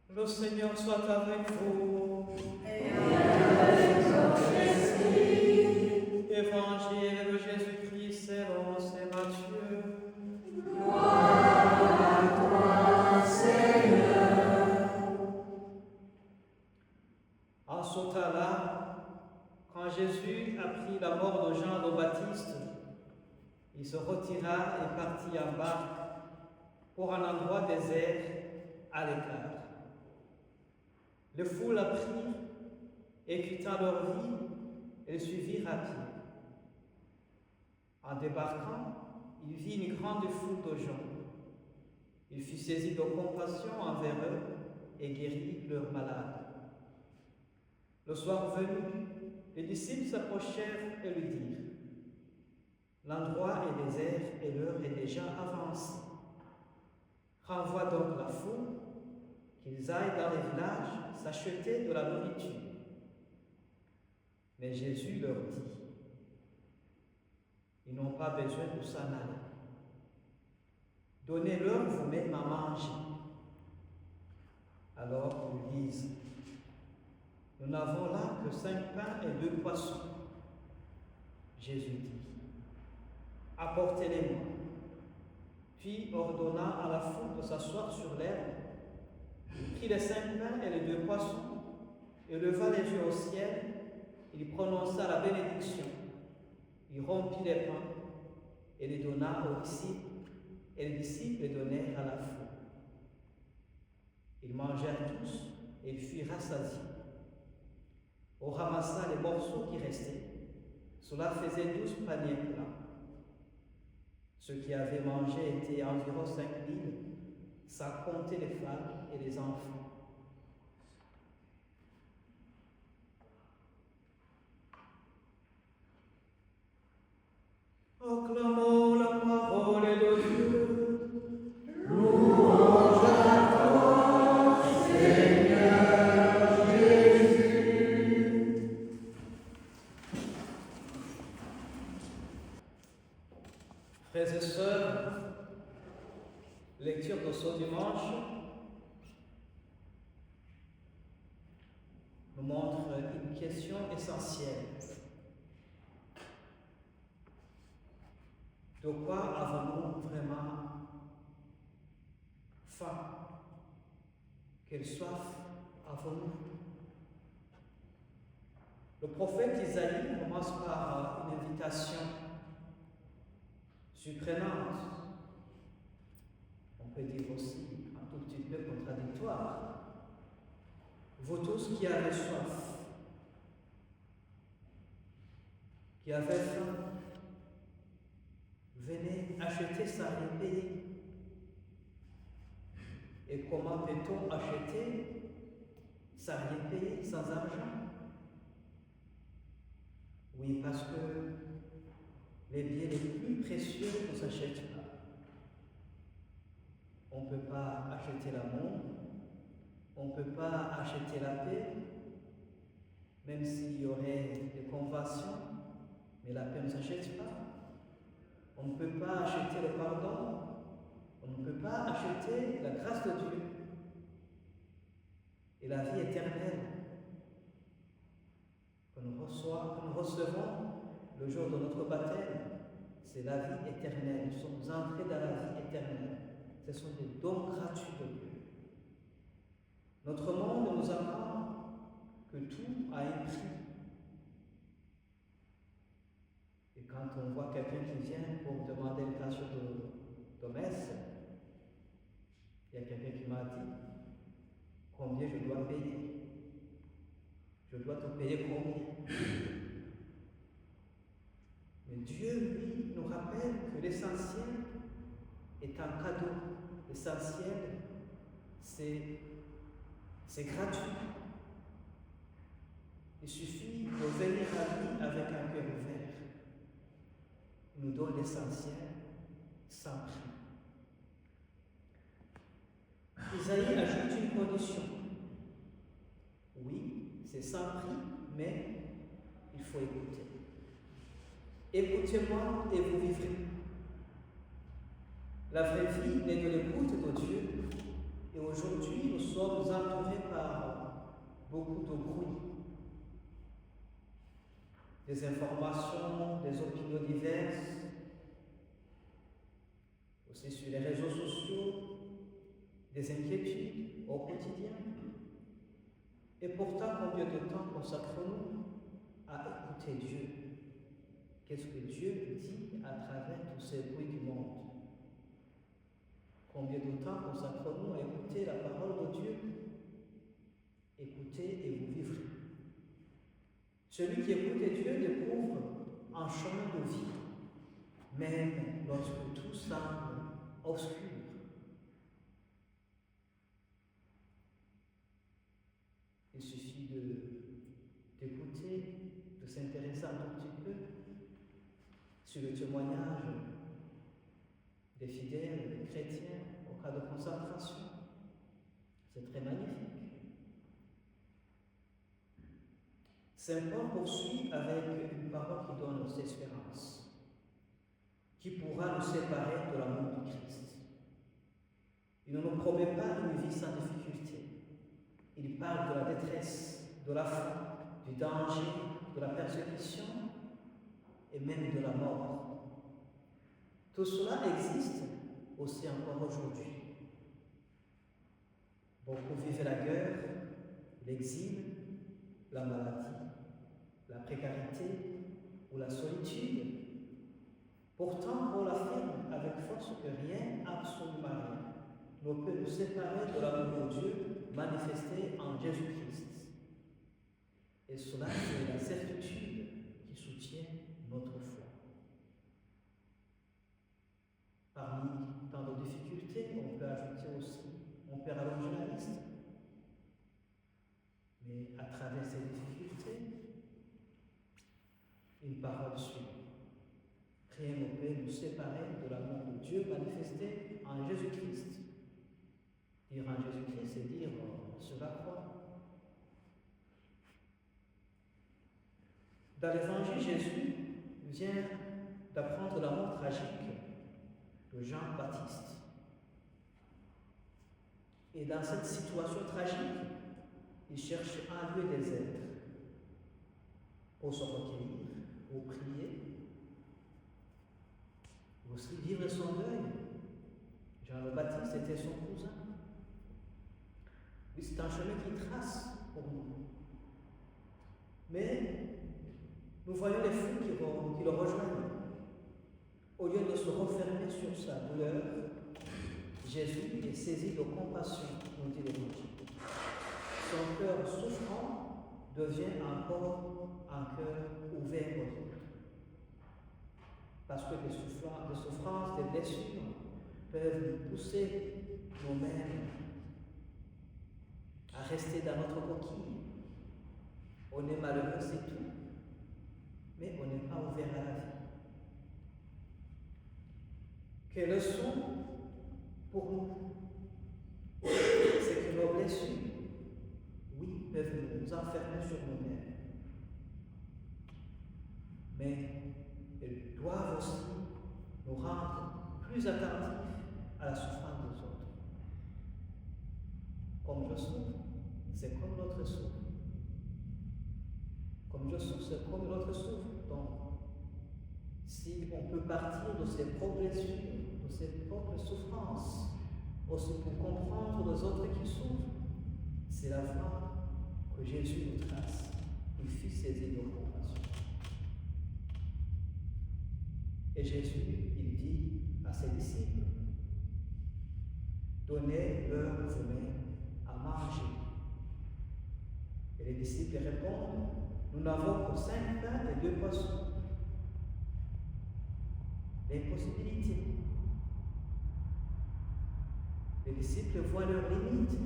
Le Seigneur soit avec vous. Et avec votre esprit. Évangile de Jésus-Christ selon saint Matthieu. Gloire à toi, Seigneur. En ce temps-là, quand Jésus apprit la mort de Jean le Baptiste, il se retira et partit en barque pour un endroit désert à l'écart. Les foules apprirent et quittant leur vie, et le suivirent à pied. En débarquant, il vit une grande foule de gens. Il fut saisi de compassion envers eux et guérit leurs malades. Le soir venu, les disciples s'approchèrent et lui dirent: l'endroit est désert et l'heure est déjà avancée. Renvoie donc la foule, qu'ils aillent dans les villages s'acheter de la nourriture. Mais Jésus leur dit: ils n'ont pas besoin de s'en aller. Donnez-leur vous-même à manger. Alors ils disent: nous n'avons là que 5 pains et 2 poissons. Jésus dit: apportez-les-moi. Puis, ordonnant à la foule de s'asseoir sur l'herbe, il prit les 5 pains et les 2 poissons, et leva les yeux au ciel, il prononça la bénédiction. Il rompit les pains et les donna aux disciples, et les disciples les donnèrent à la foule. Ils mangèrent tous, et ils furent rassasiés. On ramassa les morceaux qui restaient. Cela faisait 12 paniers pleins. Ceux qui avaient mangé étaient environ 5000, sans compter les femmes et les enfants. Acclamons la parole de Dieu. Louange à toi, Seigneur Jésus. Frères et sœurs, lecture de ce dimanche nous montre une question essentielle. De quoi avons-nous vraiment faim? Quelle soif avons-nous? Le prophète Isaïe commence par une invitation surprenante. On peut dire aussi un tout petit peu contradictoire. Vous tous qui avez soif, qui avez faim, venez acheter sans rien payer. Et comment peut-on acheter sans rien payer, sans argent? Oui, parce que les biens les plus précieux ne s'achètent pas. On ne peut pas acheter l'amour, on ne peut pas acheter la paix, même s'il y aurait des conventions, mais la paix ne s'achète pas. On ne peut pas acheter le pardon, on ne peut pas acheter la grâce de Dieu et la vie éternelle que nous recevons le jour de notre baptême. C'est la vie éternelle. Nous sommes entrés dans la vie éternelle. Ce sont des dons gratuits de Dieu. Notre monde nous apprend que tout a un prix. Et quand on voit quelqu'un qui vient pour demander une place de messe, il y a quelqu'un qui m'a dit combien je dois payer. Je dois te payer combien? Mais Dieu, lui, nous rappelle que l'essentiel est un cadeau. L'essentiel, c'est gratuit. Il suffit de venir à lui avec un cœur ouvert. Il nous donne l'essentiel sans prix. Isaïe ajoute une condition. Oui, c'est sans prix, mais il faut écouter. Écoutez-moi et vous vivrez. La vraie vie n'est de l'écoute de Dieu. Et aujourd'hui, nous sommes entourés beaucoup de bruit, des informations, des opinions diverses, aussi sur les réseaux sociaux, des inquiétudes au quotidien. Et pourtant, combien de temps consacrons-nous à écouter Dieu? Qu'est-ce que Dieu dit à travers tous ces bruits du monde? Combien de temps consacrons-nous à écouter la parole de Dieu? Écoutez et vous vivrez. Celui qui écoute Dieu découvre un chemin de vie, même lorsque tout semble obscur. Il suffit d'écouter, de s'intéresser un tout petit peu sur le témoignage des fidèles, des chrétiens, au cas de consacration. C'est très magnifique. Saint Paul poursuit avec une parole qui donne espérance. Qui pourra nous séparer de l'amour du Christ? Il ne nous promet pas une vie sans difficulté. Il parle de la détresse, de la faim, du danger, de la persécution et même de la mort. Tout cela existe aussi encore aujourd'hui. Beaucoup vivent la guerre, l'exil, la maladie, la précarité ou la solitude. Pourtant, Paul affirme avec force que rien, absolument rien, ne peut nous séparer de l'amour de Dieu manifesté en Jésus-Christ. Et cela, c'est la certitude qui soutient notre foi. Parmi tant de difficultés, on peut ajouter aussi, on peut rallonger la liste. Mais à travers ces difficultés, une parole suit. Rien ne peut nous séparer de l'amour de Dieu manifesté en Jésus-Christ. Dire en Jésus-Christ, c'est dire sur la croix. Dans l'Évangile, Jésus vient d'apprendre la mort tragique de Jean-Baptiste. Et dans cette situation tragique, il cherche un lieu désert pour se recueillir, pour prier, aussi vivre son deuil. Jean le Baptiste était son cousin. Oui, c'est un chemin qui trace pour nous. Mais nous voyons les fruits qui le rejoignent. Au lieu de se refermer sur sa douleur, Jésus est saisi de compassion, nous dit l'Évangile. Son cœur souffrant devient encore un cœur ouvert aux autres. Parce que des souffrances, des blessures peuvent nous pousser nous-mêmes à rester dans notre coquille. On est malheureux, c'est tout, mais on n'est pas ouvert à la vie. Quelle leçon pour nous? C'est que nos blessures, oui, peuvent nous enfermer sur nous-mêmes, mais elles doivent aussi nous rendre plus attentifs à la souffrance des autres. Comme je souffre, c'est comme l'autre souffre. Comme je souffre, c'est comme l'autre souffre. Donc, si on peut partir de ses propres blessures, de ses propres souffrances, aussi pour comprendre les autres qui souffrent, c'est la voie que Jésus nous trace. Il fut saisi de compassion. Et Jésus, il dit à ses disciples, donnez-leur vous-même à manger. Et les disciples répondent, nous n'avons que 5 pains et 2 poissons. L'impossibilité. Les disciples voient leurs limites,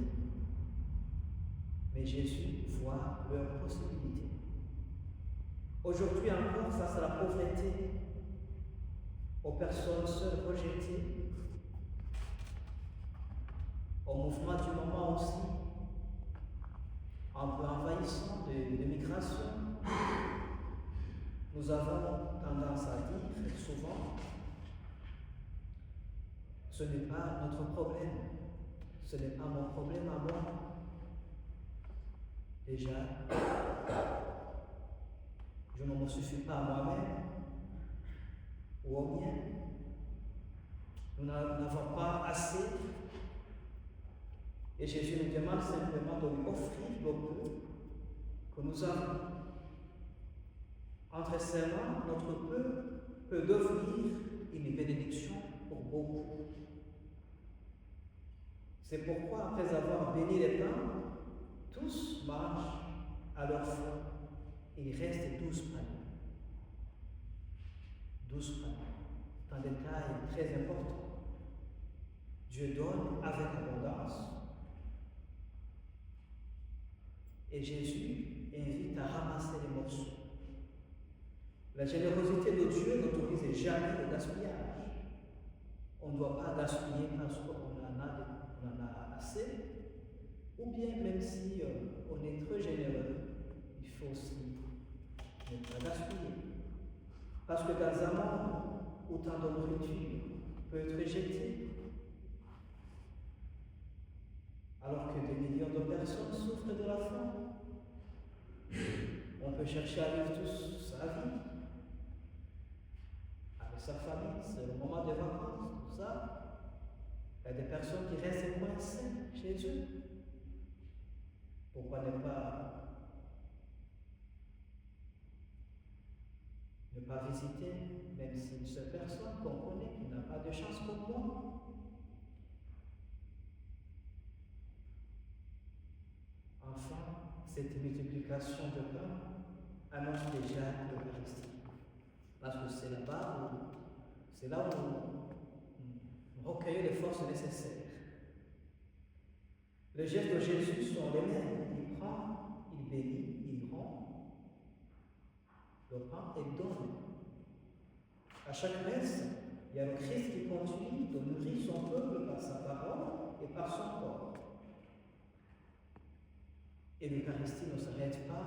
mais Jésus voit leurs possibilités. Aujourd'hui encore, face à la pauvreté, aux personnes seules rejetées, au mouvement du moment aussi, un peu envahissant de migration, nous avons tendance à dire souvent, ce n'est pas notre problème, ce n'est pas mon problème à moi. Déjà, je ne me suffis pas à moi-même ou au mien. Nous n'avons pas assez. Et Jésus nous demande simplement de lui offrir le peu que nous avons. Entre ses mains, notre peu peut devenir une bénédiction pour beaucoup. C'est pourquoi, après avoir béni les pains, tous mangent à leur faim. Il reste 12 paniers. 12 paniers. C'est un détail très important. Dieu donne avec abondance. Et Jésus invite à ramasser les morceaux. La générosité de Dieu n'autorise jamais le gaspillage. On ne doit pas gaspiller parce qu'on en a assez, ou bien même si on est très généreux, il faut aussi ne pas gaspiller. Parce que dans un monde où tant de nourriture peut être jetée, alors que des millions de personnes souffrent de la faim, on peut chercher à vivre toute sa vie avec sa famille, c'est le moment des vacances, tout ça. Il y a des personnes qui restent coincées chez eux. Pourquoi ne pas visiter, même si une seule personne qu'on connaît qui n'a pas de chance comme moi? Enfin, cette multiplication de pain annonce déjà l'Eucharistie. Parce que c'est là où on recueille les forces nécessaires. Les gestes de Jésus sont les mêmes. Il prend, il bénit, il rend le pain et donne. À chaque messe, il y a le Christ qui continue de nourrir son peuple par sa parole et par son corps. Et l'Eucharistie ne s'arrête pas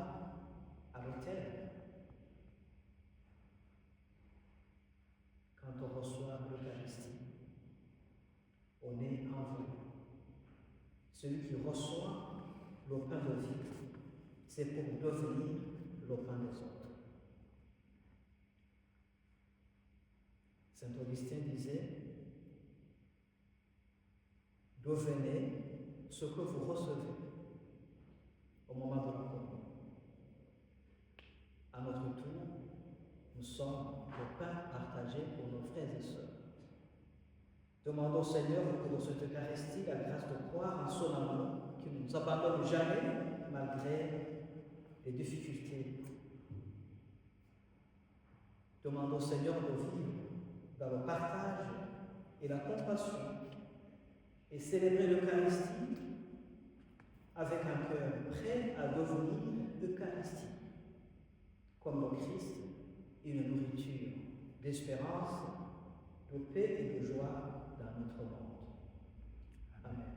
à l'autel. Quand on reçoit l'Eucharistie, on est envoyé. Celui qui reçoit le pain de vie, c'est pour devenir le pain des autres. Saint Augustin disait, devenez ce que vous recevez au moment de la communion. À notre tour, nous sommes le pain partagé pour nos frères et sœurs. Demandons au Seigneur que dans cette Eucharistie, la grâce de croire en son amour, qui ne nous abandonne jamais malgré les difficultés. Demandons au Seigneur de vivre dans le partage et la compassion et célébrer l'Eucharistie avec un cœur prêt à devenir Eucharistie, comme le Christ, une nourriture d'espérance, de paix et de joie dans notre monde. Amen.